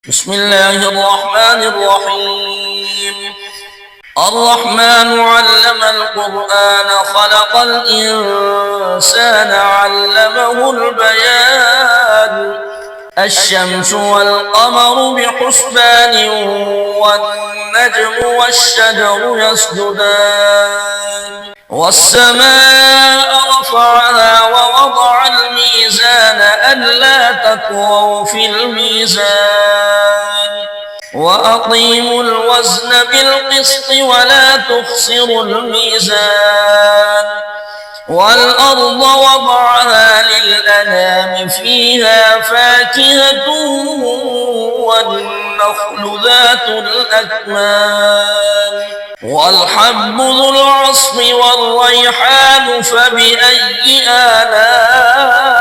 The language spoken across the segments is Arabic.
بسم الله الرحمن الرحيم. الرحمن علم القرآن خلق الإنسان علمه البيان. الشمس والقمر بحسبان والنجم والشجر يسجدان والسماء رفعها ووضع الميزان ألا تطغوا في الميزان وأقيموا الوزن بالقسط ولا تخسروا الميزان والأرض وضعها للأنام فيها فاكهة والنخل ذات الأكمام والحب ذو العصف والريحان فبأي آلاء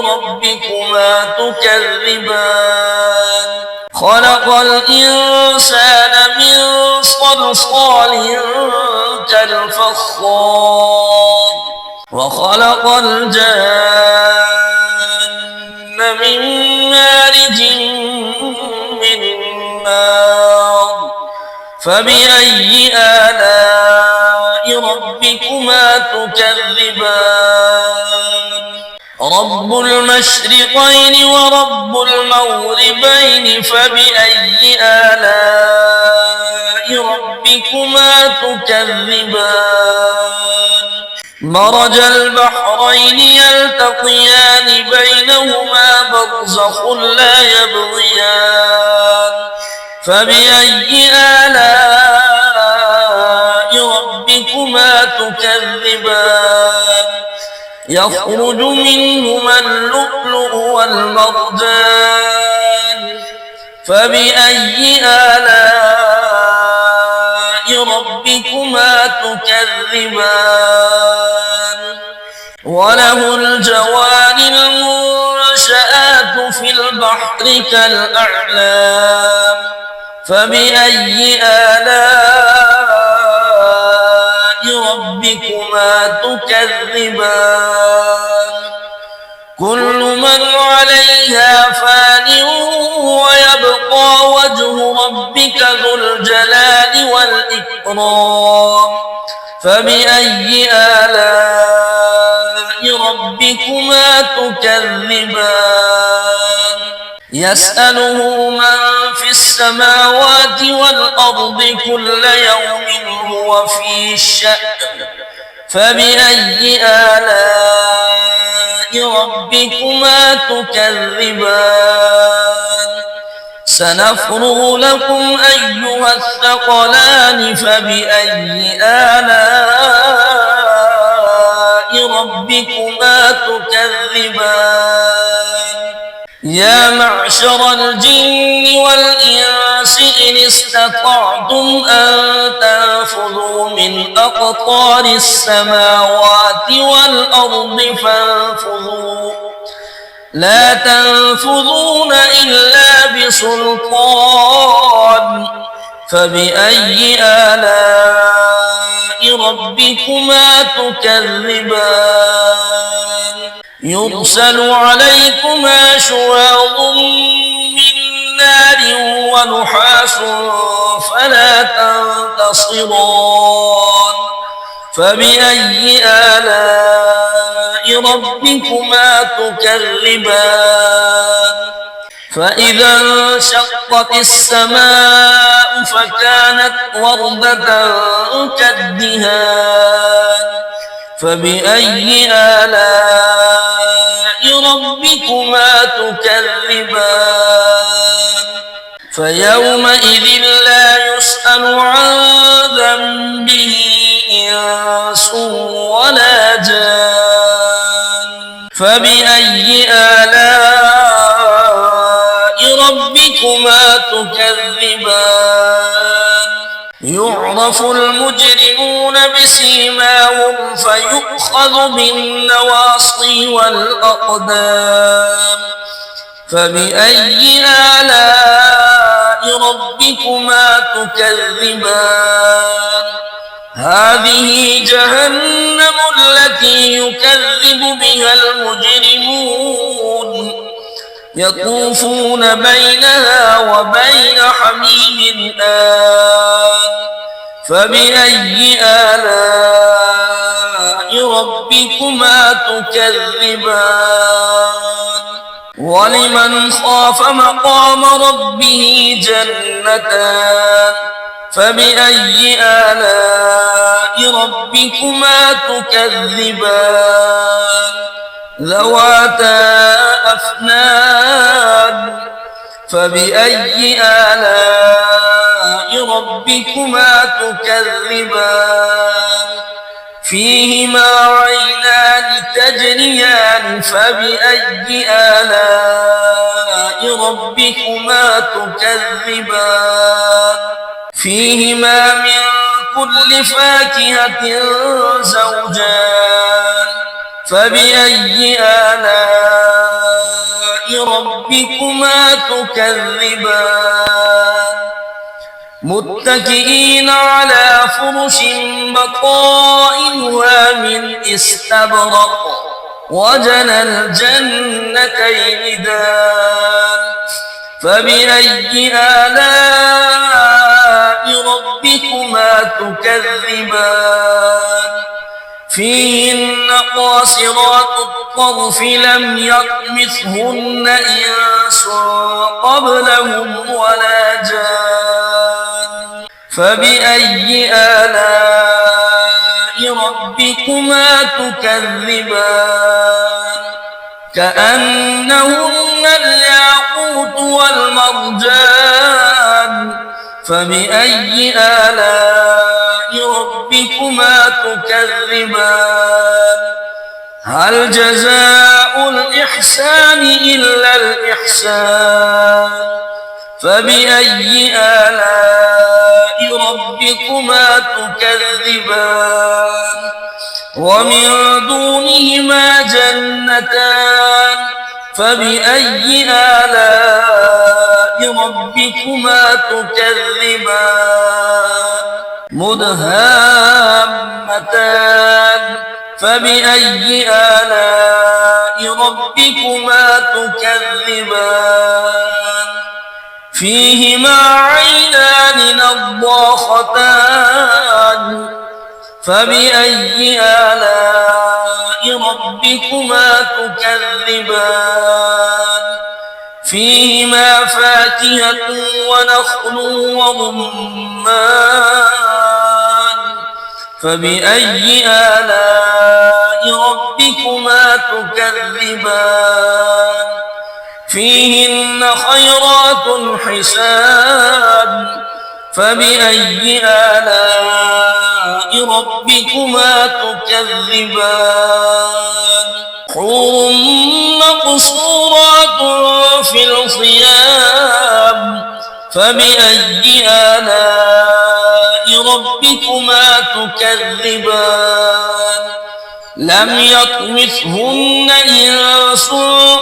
ربكما تكذبان خلق الإنسان من صلصال كالفخار وخلق الجن من مارج من نار فبأي آلاء ربكما تكذبان رب المشرقين ورب المغربين فبأي آلاء ربكما تكذبان مرج البحرين يلتقيان بينهما برزخ لا يبغيان فبأي آلاء ربكما تكذبان يخرج منهما اللؤلؤ والمرجان فبأي آلاء ربكما تكذبان وله الجوار المنشآت في البحر كالأعلام فبأي آلاء ربكما تكذبان كل من عليها فان ويبقى وجه ربك ذو الجلال والإكرام فبأي آلاء ربكما تكذبان يسأله من في السماوات والأرض كل يوم هو في شأن فبأي آلاء ربكما تكذبان سنفرغ لكم أيها الثقلان فبأي آلاء ربكما تكذبان يا معشر الجن والإنس إن استطعتم أن تنفذوا من أقطار السماوات والأرض فانفذوا لا تنفذون إلا بسلطان فبأي آلاء ربكما تكذبان يرسل عليكما شواظ من نار ونحاس فلا تنتصران فبأي آلاء ربكما تكذبان فإذا انشقت السماء فكانت وردة كالدهان فبأي آلاء ربكما تكذبان فيومئذ لا يسأل عن ذنبه إنس ولا جان فبأي آلاء ربكما تكذبان يعرف المجرمون بسيماهم فيؤخذ بالنواصي والأقدام فبأي آلاء ربكما تكذبان هذه جهنم التي يكذب بها المجرمون يطوفون بينها وبين حميم آن فبأي آلاء ربكما تكذبان ولمن خاف مقام ربه جنتان فبأي آلاء ربكما تكذبان ذواتا أفنان فبأي آلاء ربكما تكذبان فيهما عينان تجريان فبأي آلاء ربكما تكذبان فيهما من كل فاكهة زوجان فبأي آلاء ربكما تكذبان متكئين على فرش بطائنها من استبرق وجنى الجنتين دان فبأي آلاء ربكما تكذبان فيهن قاصرات الطرف لم يطمثهن إنس قبلهم ولا جان فبأي آلاء ربكما تكذبان كأنهن الياقوت والمرجان فبأي آلاء ربكما تكذبان هل جزاء الإحسان إلا الإحسان فبأي آلاء ربكما تكذبان ومن دونهما جنتان فبأي آلاء ربكما تكذبان مدهامتان فبأي آلاء ربكما تكذبان فيهما عينان نضاختان فبأي آلاء ربكما تكذبان فيهما فاكهة ونخل ورمان فبأي آلاء ربكما تكذبان فيهن خيرات حسان فبأي آلاء ربكما تكذبان حور مقصورات في الخيام فبأي آلاء ربكما تكذبان لم يطمثهن إنس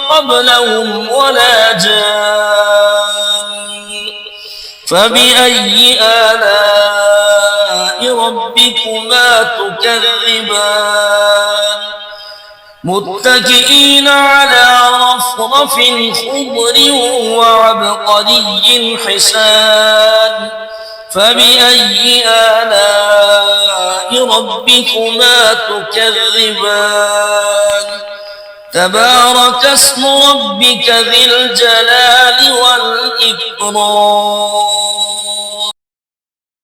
قبلهم ولا جان فبأي آلاء ربكما تكذبان متكئين على رفرف خضر وعبقري حسان فبأي آلاء ربكما تكذبان تبارك اسم ربك ذي الجلال والإكرام